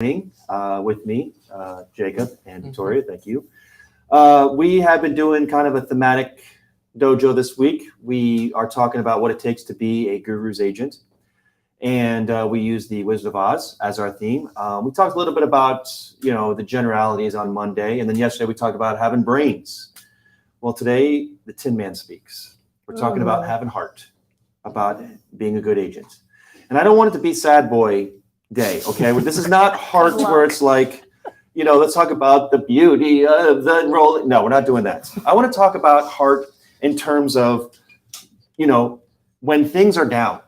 with me, Jacob and Victoria. Thank you. We have been doing kind of a thematic dojo this week. We are talking about what it takes to be a guru's agent. And we use the Wizard of Oz as our theme. We talked a little bit about, the generalities on Monday. And then yesterday we talked about having brains. Well, today the Tin Man speaks. We're talking about having heart, about being a good agent. And I don't want it to be sad boy day, okay? This is not heart where it's like, let's talk about the beauty of the role. No, we're not doing that. I want to talk about heart in terms of, when things are down,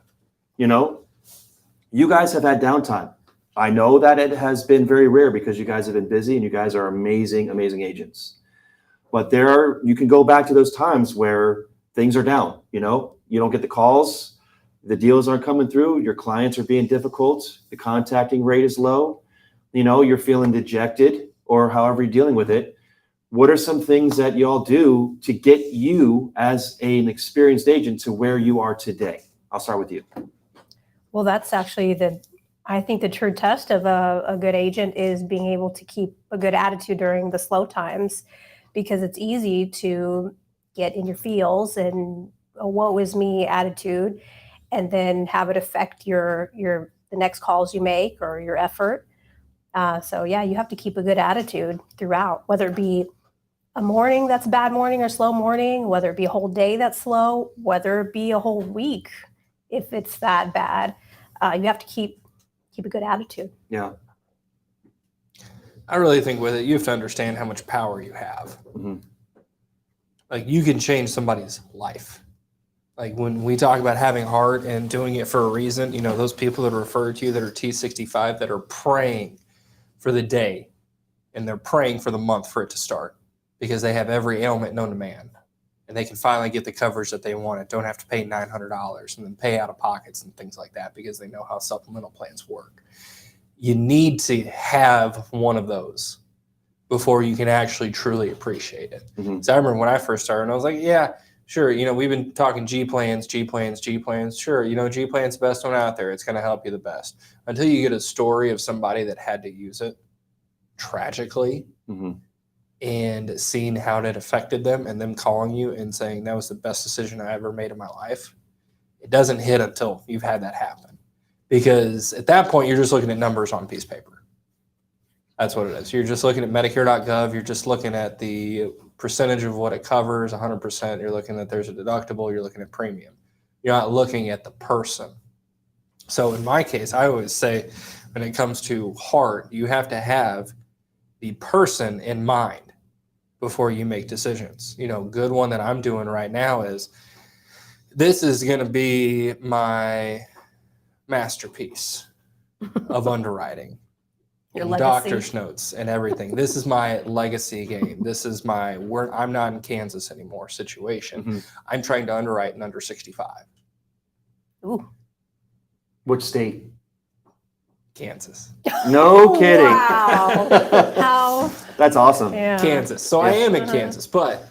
you guys have had downtime. I know that it has been very rare because you guys have been busy and you guys are amazing, amazing agents. But you can go back to those times where things are down, you don't get the calls, the deals aren't coming through, your clients are being difficult, the contacting rate is low, you're feeling dejected or however you're dealing with it. What are some things that y'all do to get you as an experienced agent to where you are today? I'll start with you. Well, that's actually I think the true test of a good agent is being able to keep a good attitude during the slow times, because it's easy to get in your feels and a woe is me attitude, and then have it affect the next calls you make or your effort. So yeah, you have to keep a good attitude throughout, whether it be a morning that's a bad morning or slow morning, whether it be a whole day that's slow, whether it be a whole week. If it's that bad, you have to keep a good attitude. Yeah. I really think with it, you have to understand how much power you have. Mm-hmm. Like, you can change somebody's life. Like, when we talk about having heart and doing it for a reason, those people that are referred to you that are T65 that are praying for the day and they're praying for the month for it to start because they have every ailment known to man. And they can finally get the coverage that they wanted. Don't have to pay $900 and then pay out of pockets and things like that because they know how supplemental plans work. You need to have one of those before you can actually truly appreciate it. Mm-hmm. So I remember when I first started, and I was like, yeah, sure. We've been talking G plans. Sure. G plan's the best one out there. It's going to help you the best. Until you get a story of somebody that had to use it tragically. Mm-hmm. And seeing how it affected them and them calling you and saying that was the best decision I ever made in my life, it doesn't hit until you've had that happen. Because at that point, you're just looking at numbers on a piece of paper. That's what it is. You're just looking at Medicare.gov. You're just looking at the percentage of what it covers, 100%. You're looking at there's a deductible. You're looking at premium. You're not looking at the person. So in my case, I always say when it comes to heart, you have to have the person in mind before you make decisions. Good one that I'm doing right now is this is going to be my masterpiece of underwriting, Your and legacy. doctor's notes and everything. This is my legacy game. This is my I'm not in Kansas anymore situation. Mm-hmm. I'm trying to underwrite in under 65. Ooh. Which state? Kansas. No kidding. Wow. How? That's awesome. Yeah. Kansas. So I am in Kansas, but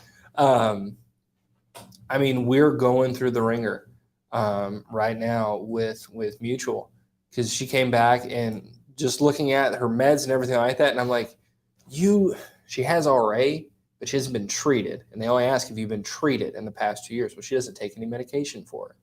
we're going through the ringer right now with Mutual, because she came back and just looking at her meds and everything like that. And I'm like, she has RA, but she hasn't been treated. And they only ask if you've been treated in the past 2 years. Well, she doesn't take any medication for it.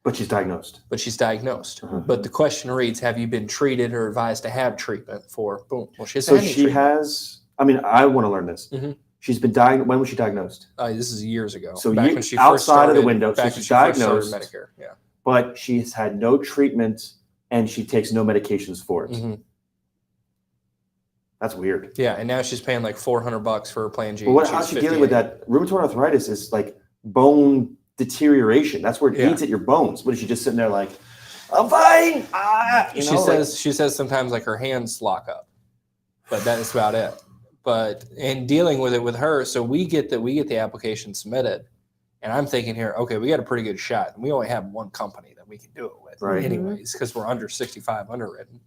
But she's diagnosed. Mm-hmm. Uh-huh. But the question reads, have you been treated or advised to have treatment for boom? Well, she So hasn't had any she treatment. has, I want to learn this. Mm-hmm. She's been diagnosed. When was she diagnosed? This is years ago. So back when she outside first started, of the window, so back she's when she first diagnosed. started Medicare. Yeah. But she's had no treatment and she takes no medications for it. Mm-hmm. That's weird. Yeah, and now she's paying like $400 for her plan G. But how's she dealing with that? Rheumatoid arthritis is like bone deterioration. That's where it eats at your bones. What is she just sitting there like, I'm fine? She says sometimes like her hands lock up, but that's about it. But in dealing with it with her, so we get the application submitted, and I'm thinking here, okay, we got a pretty good shot. And we only have one company that we can do it with, right, anyways, because we're under 65 underwritten.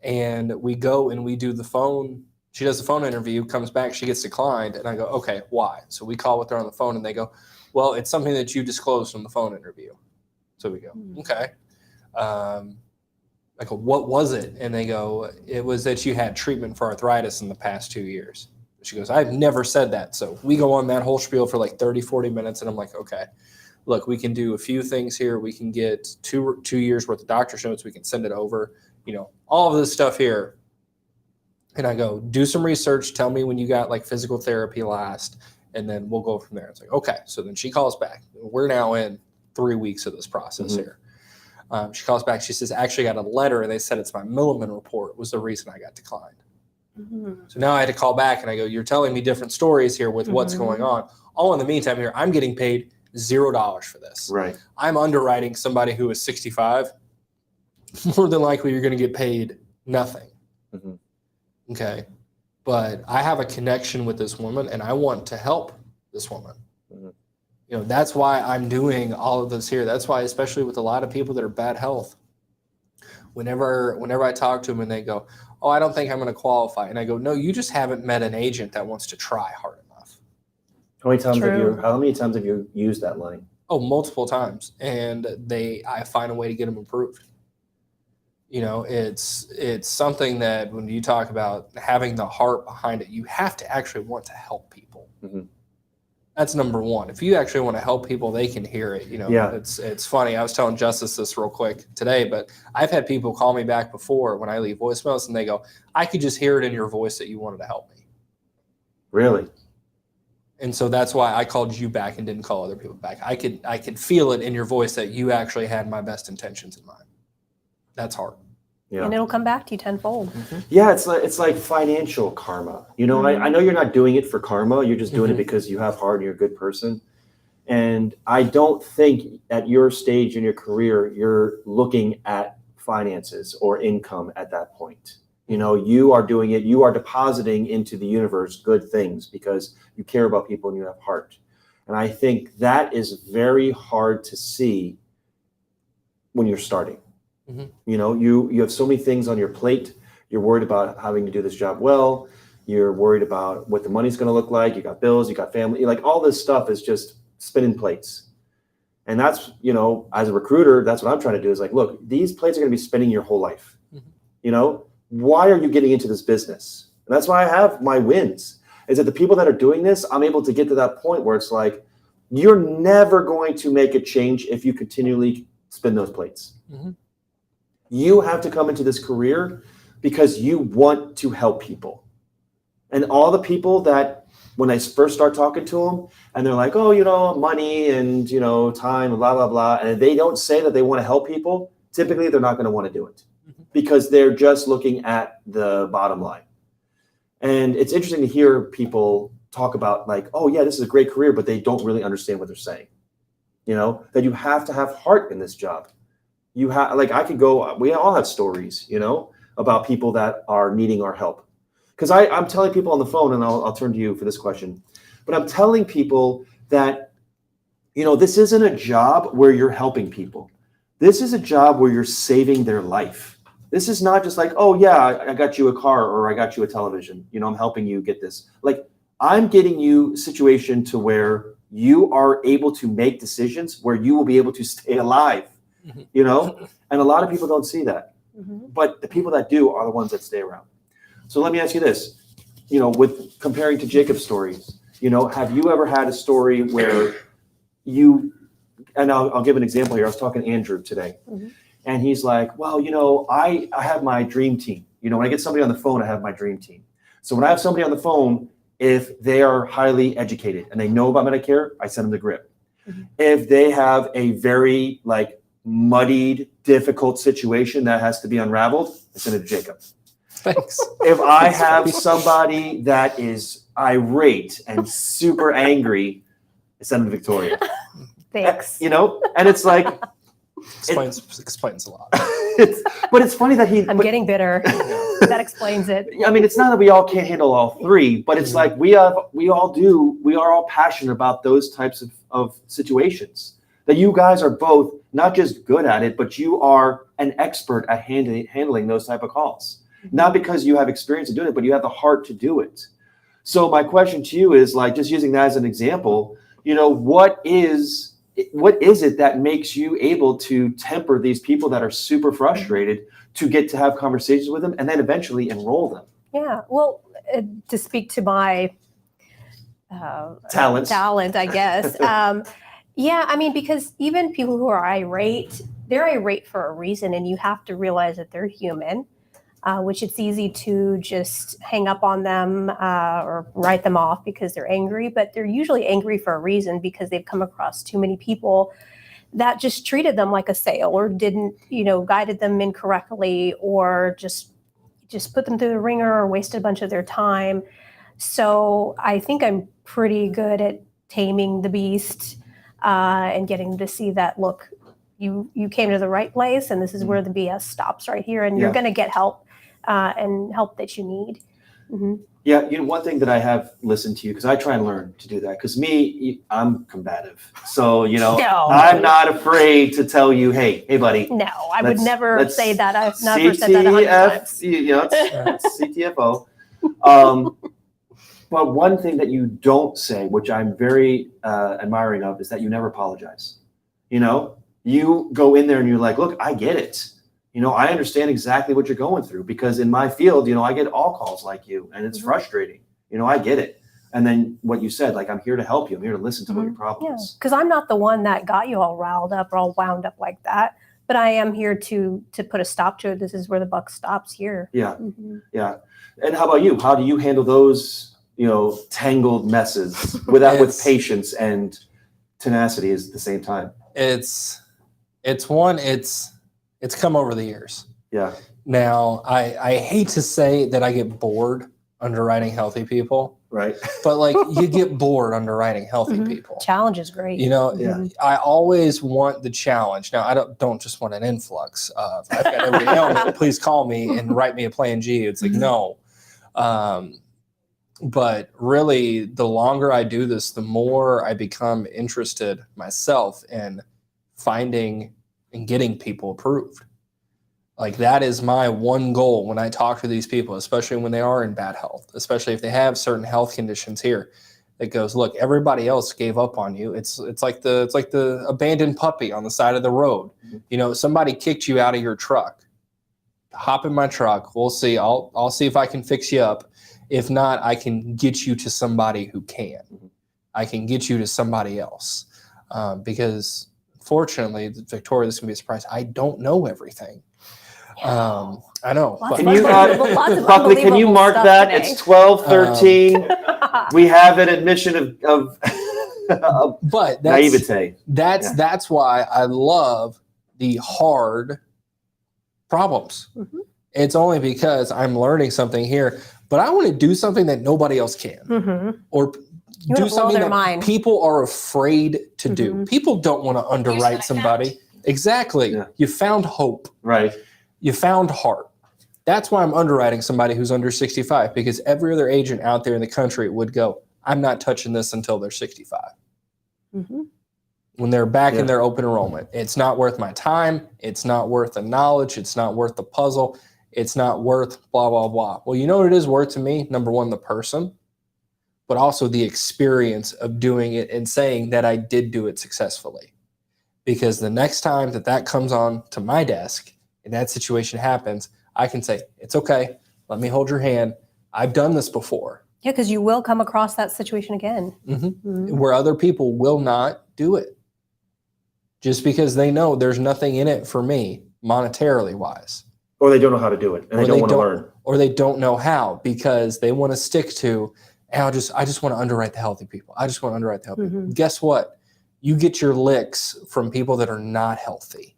And we go and we do the phone. She does the phone interview, comes back, she gets declined, and I go, okay, why? So we call with her on the phone, and they go, well, it's something that you disclosed in the phone interview. So we go, okay. I go, what was it? And they go, it was that you had treatment for arthritis in the past 2 years. She goes, I've never said that. So we go on that whole spiel for like 30, 40 minutes. And I'm like, okay, look, we can do a few things here. We can get two years worth of doctor's notes. We can send it over, all of this stuff here. And I go, do some research. Tell me when you got like physical therapy last, and then we'll go from there. It's like, okay. So then she calls back. We're now in 3 weeks of this process here. She calls back. She says, actually got a letter, and they said it's my Milliman report was the reason I got declined. So now I had to call back, and I go, you're telling me different stories here with what's going on. All in the meantime here, I'm getting paid $0 for this. Right. I'm underwriting somebody who is 65. More than likely, you're going to get paid nothing. Okay. But I have a connection with this woman, and I want to help this woman. That's why I'm doing all of this here. That's why, especially with a lot of people that are bad health, whenever I talk to them and they go, oh, I don't think I'm going to qualify. And I go, no, you just haven't met an agent that wants to try hard enough. How many times have you used that line? Oh, multiple times. And I find a way to get them approved. It's something that when you talk about having the heart behind it, you have to actually want to help people. That's number one. If you actually want to help people, they can hear it. It's funny. I was telling Justice this real quick today, but I've had people call me back before when I leave voicemails, and they go, I could just hear it in your voice that you wanted to help me. Really? And so that's why I called you back and didn't call other people back. I could feel it in your voice that you actually had my best intentions in mind. That's hard. Yeah. And it'll come back to you tenfold. Yeah, it's like financial karma. I know you're not doing it for karma. You're just doing it because you have heart and you're a good person. And I don't think at your stage in your career, you're looking at finances or income at that point. You are doing it. You are depositing into the universe good things because you care about people and you have heart. And I think that is very hard to see when you're starting. You have so many things on your plate. You're worried about having to do this job well. You're worried about what the money's going to look like. You got bills, you got family, like all this stuff is just spinning plates. And that's, as a recruiter, that's what I'm trying to do is like, look, these plates are going to be spinning your whole life. Why are you getting into this business? And that's why I have my wins is that the people that are doing this, I'm able to get to that point where it's like, you're never going to make a change if you continually spin those plates. You have to come into this career because you want to help people. And all the people that, when I first start talking to them, and they're like, oh, money and, time, blah, blah, blah. And they don't say that they want to help people. Typically, they're not going to want to do it because they're just looking at the bottom line. And it's interesting to hear people talk about like, oh, yeah, this is a great career, but they don't really understand what they're saying. That you have to have heart in this job. We all have stories, about people that are needing our help. Because I'm telling people on the phone, and I'll turn to you for this question, but I'm telling people that, this isn't a job where you're helping people. This is a job where you're saving their life. This is not just like, oh yeah, I got you a car or I got you a television. I'm helping you get this. Like I'm getting you a situation to where you are able to make decisions where you will be able to stay alive. And a lot of people don't see that, but the people that do are the ones that stay around. So let me ask you this, with comparing to Jacob's stories, have you ever had a story where and I'll give an example here. I was talking to Andrew today and he's like, well, I have my dream team. When I get somebody on the phone, I have my dream team. So when I have somebody on the phone, if they are highly educated and they know about Medicare, I send them the GRIP. If they have a very muddied, difficult situation that has to be unraveled, I send it to Jacob. Thanks. If I have somebody that is irate and super angry, I send them to Victoria. Thanks. And it's like explains a lot. But it's funny that I'm getting bitter. That explains it. I mean, it's not that we all can't handle all three, but it's like we are all passionate about those types of situations. That you guys are both not just good at it, but you are an expert at handling those type of calls. Not because you have experience in doing it, but you have the heart to do it. So my question to you is just using that as an example, what is what is it that makes you able to temper these people that are super frustrated to get to have conversations with them and then eventually enroll them? Yeah. Well, to speak to my Talent, I guess. Yeah, I mean, because even people who are irate, they're irate for a reason, and you have to realize that they're human, which it's easy to just hang up on them or write them off because they're angry, but they're usually angry for a reason because they've come across too many people that just treated them like a sale or didn't, guided them incorrectly or just put them through the ringer or wasted a bunch of their time. So I think I'm pretty good at taming the beast and getting to see that, look, you came to the right place and this is where the BS stops right here. And you're going to get help and help that you need. Mm-hmm. Yeah, one thing that I have listened to you, because I try and learn to do that, because I'm combative. So, No. I'm not afraid to tell you, hey, buddy. No, I would never say that. I've never said that 100 times. It's CTFO. But one thing that you don't say, which I'm very admiring of, is that you never apologize. You go in there and you're like, look, I get it. I understand exactly what you're going through because in my field, I get all calls like you and it's frustrating. I get it. And then what you said, like, I'm here to help you. I'm here to listen to what your problem is. Because I'm not the one that got you all riled up or all wound up like that, but I am here to put a stop to it. This is where the buck stops here. Yeah. Mm-hmm. Yeah. And how about you? How do you handle those, tangled messes with patience and tenacity at the same time? It's come over the years. Yeah. Now, I hate to say that I get bored underwriting healthy people. Right. But you get bored underwriting healthy people. Challenge is great. I always want the challenge. Now, I don't just want an influx of, I've got every ailment, please call me and write me a plan G. It's like, no. But really, the longer I do this, the more I become interested myself in finding and getting people approved. That is my one goal when I talk to these people, especially when they are in bad health, especially if they have certain health conditions here. It goes, look, everybody else gave up on you. It's like the abandoned puppy on the side of the road. Mm-hmm. Somebody kicked you out of your truck. Hop in my truck. We'll see. I'll see if I can fix you up. If not, I can get you to somebody who can. I can get you to somebody else. Because fortunately, Victoria, this can be a surprise. I don't know everything. I know. Can you mark that? Today. It's 12:13. We have an admission of but naivete. That's why I love the hard problems. Mm-hmm. It's only because I'm learning something here, but I want to do something that nobody else can, or do something that people are afraid to do. People don't want to underwrite somebody. Exactly. Yeah. You found hope. Right. You found heart. That's why I'm underwriting somebody who's under 65, because every other agent out there in the country would go, I'm not touching this until they're 65. Mm-hmm. When they're back in their open enrollment. It's not worth my time. It's not worth the knowledge. It's not worth the puzzle. It's not worth blah, blah, blah. Well, you know what it is worth to me? Number one, the person, but also the experience of doing it and saying that I did do it successfully. Because the next time that comes on to my desk and that situation happens, I can say, it's okay. Let me hold your hand. I've done this before. Yeah, because you will come across that situation again. Mm-hmm. Mm-hmm. Where other people will not do it. Just because they know there's nothing in it for me, monetarily wise. Or they don't know how to do it, and they don't want to learn. Or they don't know how, because they want to stick to, I just want to underwrite the healthy people. I just want to underwrite the healthy people. Guess what? You get your licks from people that are not healthy,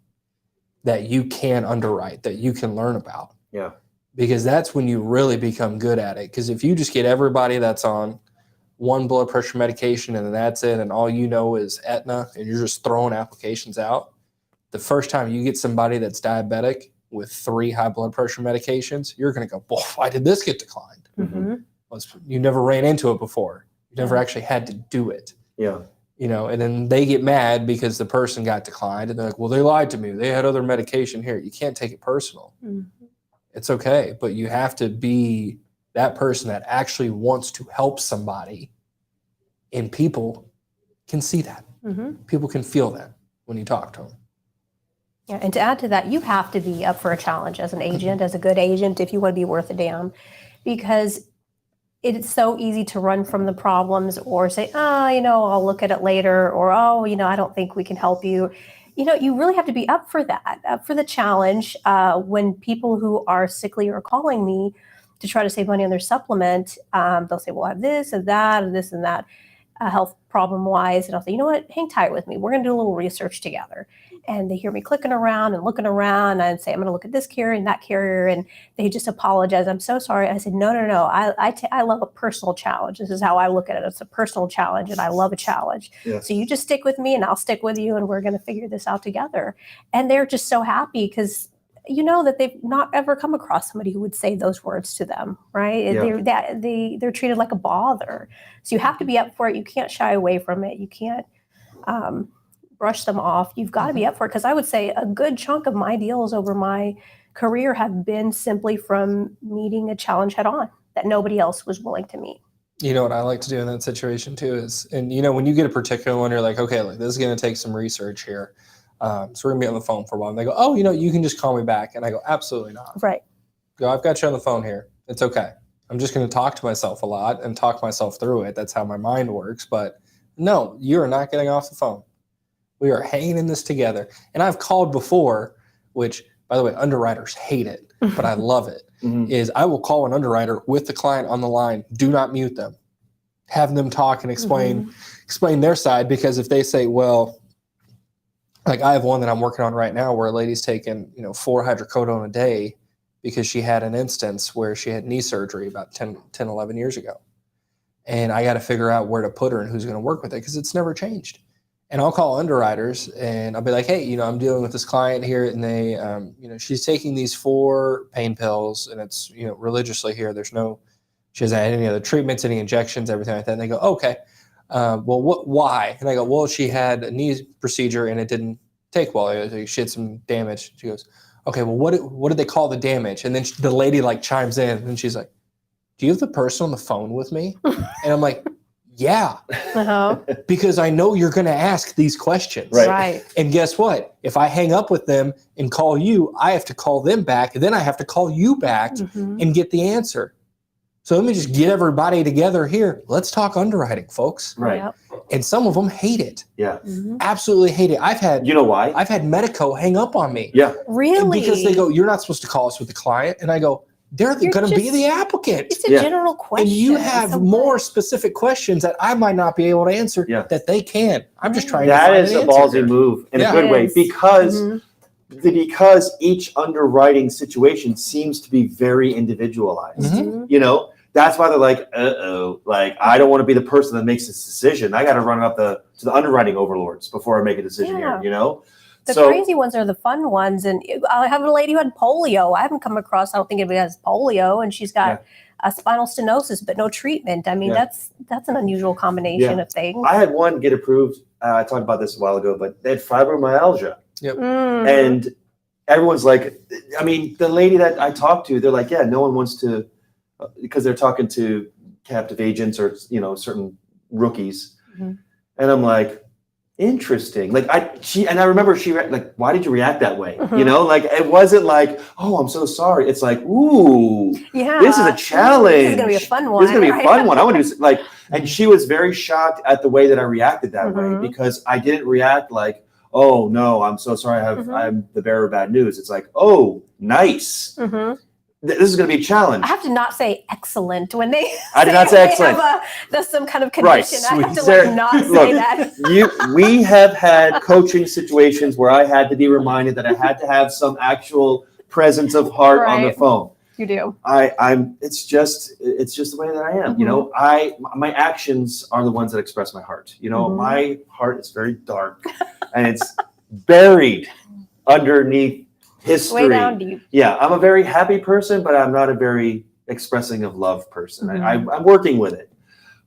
that you can underwrite, that you can learn about. Yeah. Because that's when you really become good at it. Because if you just get everybody that's on one blood pressure medication and then that's it, and all you know is Aetna, and you're just throwing applications out, the first time you get somebody that's diabetic with 3 high blood pressure medications, you're going to go, boy, why did this get declined? Mm-hmm. Well, you never ran into it before. You never actually had to do it. Yeah. And then they get mad because the person got declined, and they're like, well, they lied to me. They had other medication here. You can't take it personal. Mm-hmm. It's okay, but you have to be that person that actually wants to help somebody, and people can see that. People can feel that when you talk to them. Yeah, and to add to that, you have to be up for a challenge as an agent, as a good agent, if you want to be worth a damn, because it's so easy to run from the problems or say, oh, I'll look at it later, or, oh, I don't think we can help you. You really have to be up for that, up for the challenge. When people who are sickly are calling me to try to save money on their supplement, they'll say, well, I have this and that and this and that health problem wise. And I'll say, you know what, hang tight with me. We're going to do a little research together. And they hear me clicking around and looking around and say, I'm going to look at this carrier and that carrier. And they just apologize. I'm so sorry. I said, no. I love a personal challenge. This is how I look at it. It's a personal challenge and I love a challenge. Yeah. So you just stick with me and I'll stick with you and we're going to figure this out together. And they're just so happy because that they've not ever come across somebody who would say those words to them, right? Yeah. They're treated like a bother. So you have to be up for it. You can't shy away from it. You can't brush them off. You've got to be up for it. Because I would say a good chunk of my deals over my career have been simply from meeting a challenge head on that nobody else was willing to meet. You know what I like to do in that situation too is, and when you get a particular one, you're like, okay, this is going to take some research here. So we're going to be on the phone for a while. And they go, oh, you can just call me back. And I go, absolutely not. Right. Go, I've got you on the phone here. It's okay. I'm just going to talk to myself a lot and talk myself through it. That's how my mind works. But no, you are not getting off the phone. We are hanging in this together. And I've called before, which, by the way, underwriters hate it, but I love it, is I will call an underwriter with the client on the line. Do not mute them. Have them talk and explain their side, because if they say, well, like I have one that I'm working on right now where a lady's taken, 4 hydrocodone a day because she had an instance where she had knee surgery about 10, 11 years ago. And I got to figure out where to put her and who's going to work with it because it's never changed. And I'll call underwriters and I'll be like, hey, I'm dealing with this client here and they, she's taking these 4 pain pills and it's, religiously here. She hasn't had any other treatments, any injections, everything like that. And they go, okay, well, why? And I go, well, she had a knee procedure and it didn't take well. She had some damage. She goes, okay, well, what did they call the damage? And then the lady chimes in and she's like, do you have the person on the phone with me? And I'm like, yeah, because I know you're going to ask these questions. Right. And guess what? If I hang up with them and call you, I have to call them back. And then I have to call you back and get the answer. So let me just get everybody together here. Let's talk underwriting, folks. Right. Yep. And some of them hate it. Yeah. Absolutely hate it. I've had, You know why? I've had Medico hang up on me. Yeah. Really? Because they go, you're not supposed to call us with the client. And I go, they're going to be the applicant. It's a general question. And you have more specific questions that I might not be able to answer that they can. I'm just trying to find That is a ballsy move in a good way because each underwriting situation seems to be very individualized. That's why they're like, I don't want to be the person that makes this decision. I got to run it up to the underwriting overlords before I make a decision here, The crazy ones are the fun ones. And I have a lady who had polio. I haven't come across, I don't think anybody has polio, and she's got a spinal stenosis, but no treatment. I mean, that's an unusual combination of things. I had one get approved. I talked about this a while ago, but they had fibromyalgia. Yep. And everyone's like, the lady that I talked to, they're like, yeah, no one wants to, because they're talking to captive agents or, certain rookies. And I'm like, interesting. I remember she why did you react that way? It wasn't like, oh, I'm so sorry. It's like, ooh, this is a challenge. This is gonna be a fun one. This is gonna be a fun one. I want to do and she was very shocked at the way that I reacted that way, because I didn't react like, oh no, I'm so sorry. I'm the bearer of bad news. It's like, oh, nice. This is going to be a challenge. I have to not say excellent when they. I did not say excellent. There's some kind of condition. Right. I have to not say that. We have had coaching situations where I had to be reminded that I had to have some actual presence of heart on the phone. You do. It's just the way that I am. My actions are the ones that express my heart. My heart is very dark and it's buried underneath history. Way down deep. Yeah, I'm a very happy person, but I'm not a very expressing of love person. I'm working with it.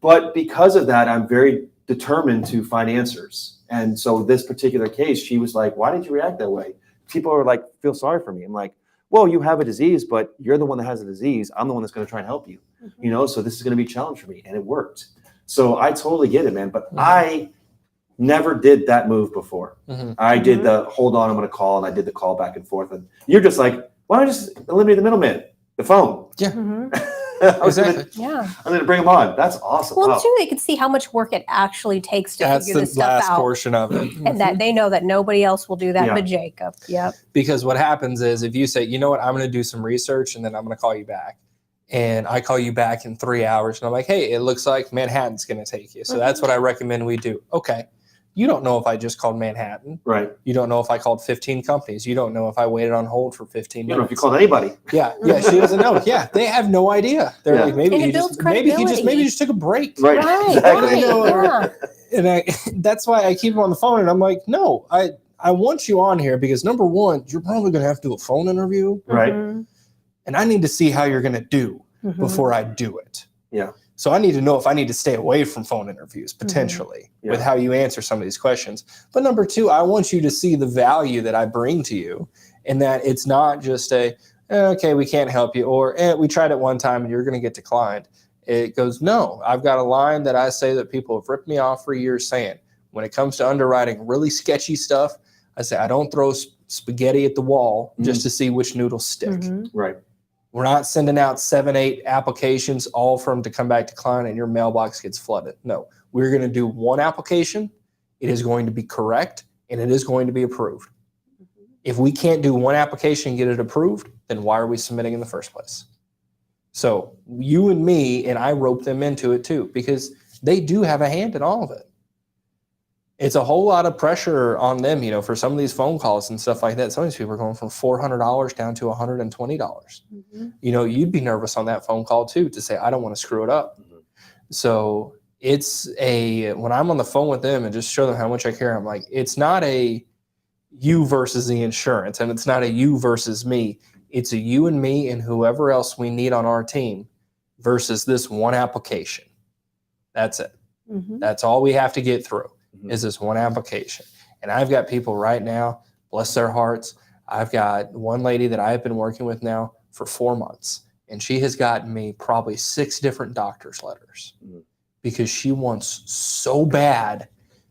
But because of that, I'm very determined to find answers. And so this particular case, she was like, why did you react that way? People are like, feel sorry for me. I'm like, well, you have a disease, but you're the one that has a disease. I'm the one that's going to try and help you. So this is going to be a challenge for me. And it worked. So I totally get it, man. But I never did that move before. Mhm. I did the hold on, I'm going to call, and I did the call back and forth. And you're just like, why don't I just eliminate the middleman, the phone? Yeah. Exactly. Yeah. I'm going to bring them on. That's awesome. Well, Wow. too, they can see how much work it actually takes to That's figure the this stuff last out. portion of it. And that they know that nobody else will do that Yeah. but Jacob. Yep. Because what happens is if you say, you know what, I'm going to do some research and then I'm going to call you back. And I call you back in 3 hours and I'm like, hey, it looks like Manhattan's going to take you. So that's what I recommend we do. Okay. You don't know if I just called Manhattan. Right. You don't know if I called 15 companies. You don't know if I waited on hold for 15 You minutes. don't know if you called anybody. Yeah. She doesn't know. Yeah. They have no idea. They're Yeah. like, maybe And it he builds just maybe credibility. he just took a break. Right. Right. Exactly. Right. Yeah. And that's why I keep him on the phone and I'm like, no, I want you on here because number one, you're probably going to have to do a phone interview. Right. Mhm. And I need to see how you're going to do Mhm. before I do it. Yeah. So I need to know if I need to stay away from phone interviews potentially Yeah. with how you answer some of these questions. But number two, I want you to see the value that I bring to you and that it's not just okay, we can't help you or we tried it one time and you're going to get declined. It goes, no, I've got a line that I say that people have ripped me off for years saying, when it comes to underwriting really sketchy stuff, I say, I don't throw spaghetti at the wall just to see which noodles stick. Mhm. Right. We're not sending out 7, 8 applications, all for them to come back to client and your mailbox gets flooded. No, we're going to do one application. It is going to be correct and it is going to be approved. If we can't do one application and get it approved, then why are we submitting in the first place? So you and me, and I rope them into it too, because they do have a hand in all of it. It's a whole lot of pressure on them, for some of these phone calls and stuff like that. Some of these people are going from $400 down to $120. Mhm. You'd be nervous on that phone call too, to say, I don't want to screw it up. Mhm. So when I'm on the phone with them and just show them how much I care, I'm like, it's not a you versus the insurance and it's not a you versus me. It's a you and me and whoever else we need on our team versus this one application. That's it. Mhm. That's all we have to get through. Mhm. Is this one application. And I've got people right now, bless their hearts. I've got one lady that I have been working with now for 4 months, and she has gotten me probably 6 different doctor's letters Mhm. because she wants so bad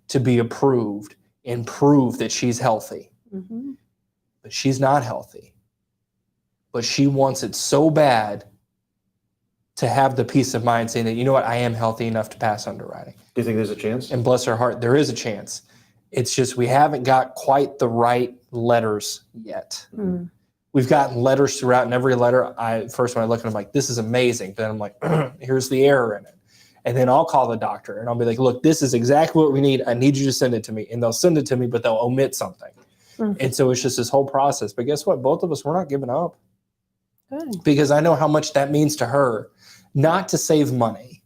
to be approved and prove that she's healthy. Mhm. But she's not healthy. But she wants it so bad to have the peace of mind saying that, you know what, I am healthy enough to pass underwriting. Do you think there's a chance? And bless her heart, there is a chance. It's just we haven't got quite the right letters yet. Mhm. We've gotten letters throughout, and every letter, first when I look at them, I'm like, this is amazing. But then I'm like, here's the error in it. And then I'll call the doctor, and I'll be like, look, this is exactly what we need. I need you to send it to me. And they'll send it to me, but they'll omit something. Mhm. And so it's just this whole process. But guess what? Both of us, we're not giving up Good. because I know how much that means to her, not to save money,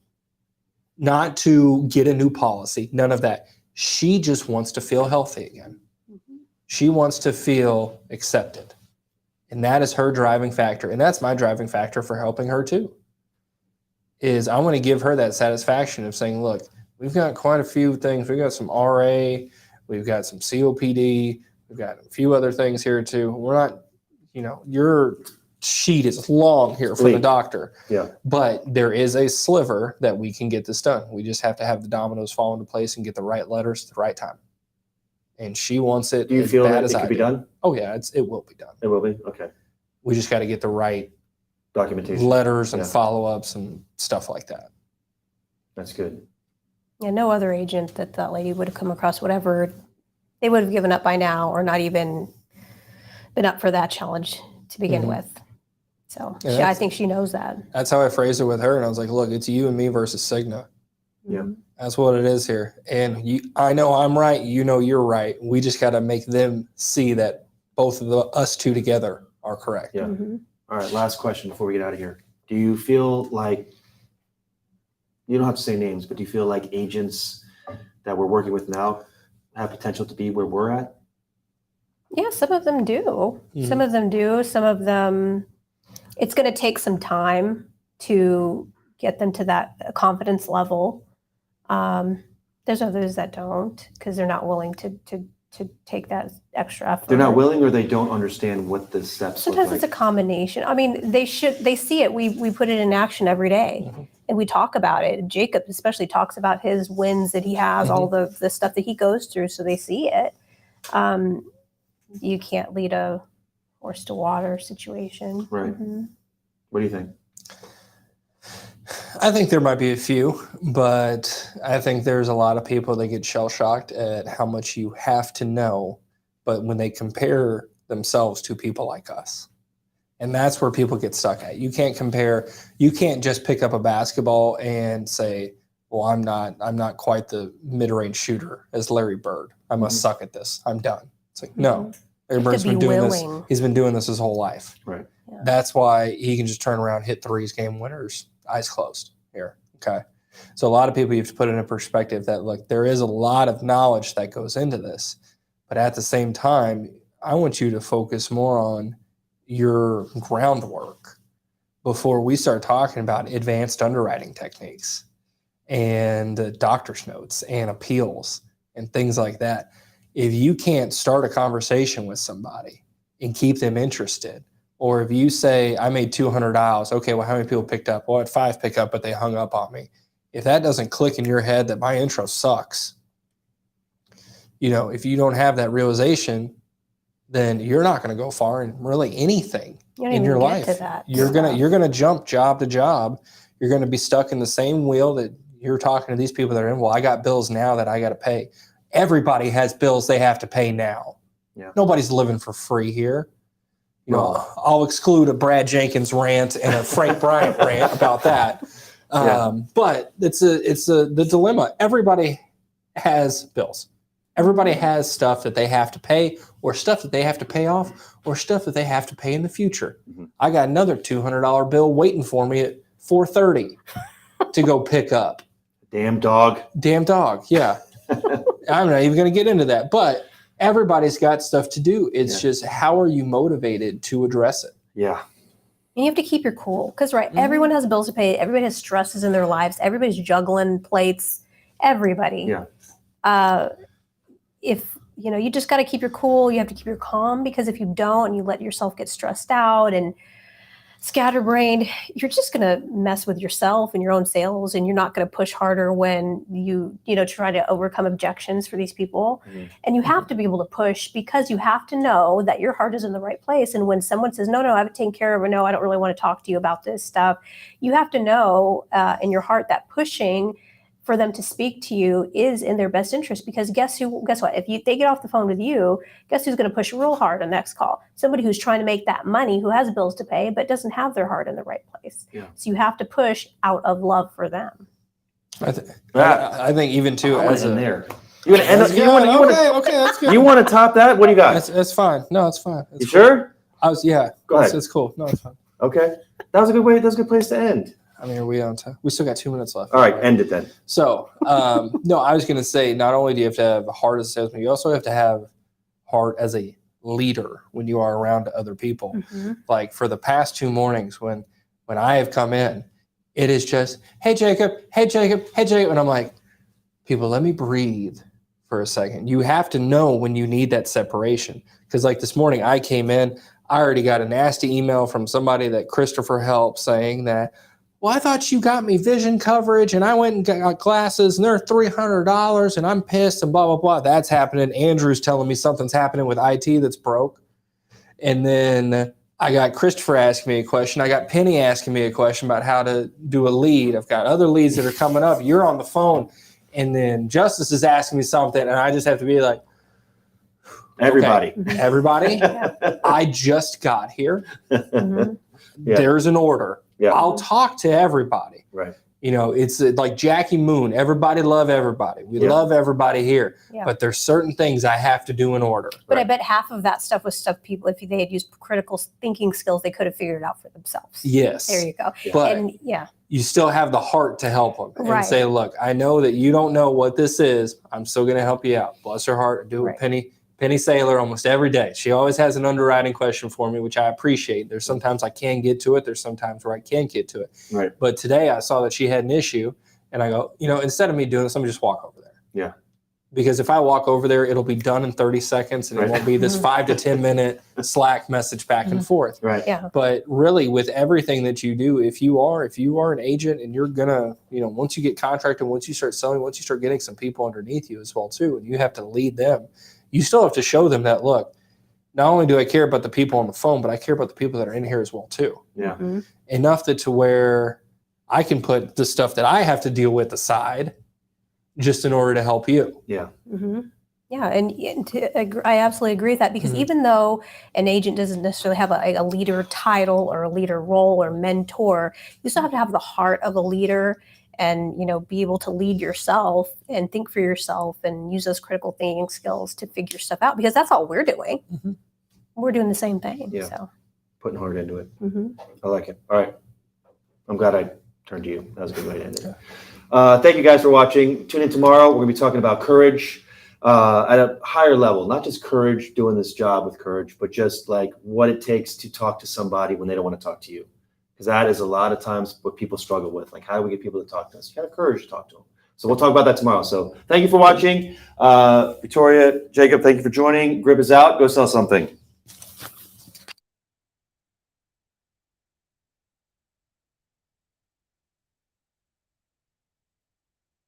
not to get a new policy, none of that. She just wants to feel healthy again. Mhm. She wants to feel accepted. And that is her driving factor. And that's my driving factor for helping her too. Is I want to give her that satisfaction of saying, look, we've got quite a few things. We've got some RA, we've got some COPD, we've got a few other things here too. We're not, your sheet is long here for the Sweet. doctor. Yeah. But there is a sliver that we can get this done. We just have to have the dominoes fall into place and get the right letters at the right time. And she wants it Do you as feel bad that as it I could be do. done? Oh yeah, it will be done. It will be? Okay. We just got to get the right Documentation. letters and Yeah. follow-ups and stuff like that. That's good. Yeah, no other agent that lady would have come across, whatever, they would have given up by now or not even been up for that challenge to begin Mhm. with. So Yeah, I that's- think she knows that. That's how I phrased it with her. And I was like, look, it's you and me versus Cigna. Yeah. Mhm. That's what it is here. And I know I'm right. You know you're right. We just got to make them see that both of us two together are correct. Yeah. Mhm. All right, last question before we get out of here. Do you feel like, you don't have to say names, but do you feel like agents that we're working with now have potential to be where we're at? Yeah, some of them do. Mhm. Some of them do. Some of them, it's going to take some time to get them to that confidence level. There's others that don't because they're not willing to take that extra effort. They're not willing, or they don't understand what the steps Sometimes look it's a like? combination. I mean, they see it. We put it in action every day. Mhm. and we talk about it. Jacob especially talks about his wins that he has, all the stuff that he goes through, so they see it. You can't lead a horse to water situation. Right. What do you think? I think there might be a few, but I think there's a lot of people that get shell-shocked at how much you have to know, but when they compare themselves to people like us. And that's where people get stuck at. You can't just pick up a basketball and say, well, I'm not quite the mid-range shooter as Larry Bird. I must suck at this. I'm done. It's like, no. Larry Bird's been doing this. He's been doing this his whole life. Right. Yeah. That's why he can just turn around, hit threes, game winners, eyes closed here. Okay. So a lot of people, you have to put it in perspective that, look, there is a lot of knowledge that goes into this. But at the same time, I want you to focus more on your groundwork before we start talking about advanced underwriting techniques and doctor's notes and appeals and things like that. If you can't start a conversation with somebody and keep them interested, or if you say, I made $200, okay, well, how many people picked up? Well, I had 5 pick up, but they hung up on me. If that doesn't click in your head that my intro sucks, if you don't have that realization, then you're not going to go far in really anything in your life. You're gonna jump job to job. You're going to be stuck in the same wheel that you're talking to these people that are in. Well, I got bills now that I got to pay. Everybody has bills they have to pay now. Yeah. Nobody's living for free here. I'll exclude a Brad Jenkins rant and a Frank Bryant rant about that. But it's the dilemma. Everybody has bills. Everybody has stuff that they have to pay, or stuff that they have to pay off, or stuff that they have to pay in the future. I got another $200 bill waiting for me at 4:30 to go pick up. Damn dog. Yeah. I'm not even going to get into that, but everybody's got stuff to do. It's just, how are you motivated to address it? Yeah. And you have to keep your cool because, everyone has bills to pay. Everybody has stresses in their lives. Everybody's juggling plates. Everybody. Yeah. If, you just got to keep your cool. You have to keep your calm, because if you don't and you let yourself get stressed out and scatterbrained, you're just going to mess with yourself and your own sales, and you're not going to push harder when you try to overcome objections for these people. And you have to be able to push, because you have to know that your heart is in the right place. And when someone says, no, I have it taken care of, or no, I don't really want to talk to you about this stuff, you have to know in your heart that pushing for them to speak to you is in their best interest. Because guess what? If they get off the phone with you, guess who's going to push real hard on the next call? Somebody who's trying to make that money, who has bills to pay, but doesn't have their heart in the right place. Yeah. So you have to push out of love for them. I think even too, as a there. You want to end? Okay, that's good. You want to top that? What do you got? That's fine. No, it's fine. You sure? Go ahead. It's cool. No, it's fine. Okay, that was a good way. That's a good place to end. I mean, are we on time? We still got 2 minutes left. All right, end it then. So, no, I was going to say, not only do you have to have a heart as a salesman, you also have to have heart as a leader when you are around other people. Like for the past 2 mornings when I have come in, it is just, hey, Jacob. And I'm like, people, let me breathe for a second. You have to know when you need that separation. Because like this morning, I came in, I already got a nasty email from somebody that Christopher helped saying that, well, I thought you got me vision coverage and I went and got glasses and they're $300 and I'm pissed and blah, blah, blah. That's happening. Andrew's telling me something's happening with IT that's broke. And then I got Christopher asking me a question. I got Penny asking me a question about how to do a lead. I've got other leads that are coming up. You're on the phone. And then Justice is asking me something and I just have to be like, everybody, I just got here. Yeah. There's an order. Yeah. I'll talk to everybody. Right. It's like Jackie Moon. Everybody love everybody. We love everybody here. Yeah. But there's certain things I have to do in order. But I bet half of that stuff was stuff people, if they had used critical thinking skills, they could have figured it out for themselves. Yes. There you go. But you still have the heart to help them and say, look, I know that you don't know what this is. I'm still going to help you out. Bless her heart. Do it, Penny Saylor almost every day. She always has an underwriting question for me, which I appreciate. There's sometimes I can get to it. There's sometimes where I can't get to it. Right. But today I saw that she had an issue and I go, instead of me doing this, let me just walk over there. Yeah. Because if I walk over there, it'll be done in 30 seconds and it won't be this 5 to 10 minute Slack message back and forth. Right. Yeah. But really, with everything that you do, if you are an agent and you're gonna, once you get contracted, once you start selling, once you start getting some people underneath you as well too, and you have to lead them, you still have to show them that, look, not only do I care about the people on the phone, but I care about the people that are in here as well too. Yeah. Enough that to where I can put the stuff that I have to deal with aside, just in order to help you. Yeah. Yeah, I absolutely agree with that, because even though an agent doesn't necessarily have a leader title or a leader role or mentor, you still have to have the heart of a leader and, be able to lead yourself and think for yourself and use those critical thinking skills to figure stuff out, because that's all we're doing. We're doing the same thing. Yeah. So. Putting heart into it. I like it. All right. I'm glad I turned to you. That was a good way to end it. Thank you guys for watching. Tune in tomorrow. We're going to be talking about courage at a higher level, not just courage, doing this job with courage, but just like what it takes to talk to somebody when they don't want to talk to you. Because that is a lot of times what people struggle with. Like, how do we get people to talk to us? You have courage to talk to them. So we'll talk about that tomorrow. So thank you for watching. Victoria, Jacob, thank you for joining. Grip is out. Go sell something.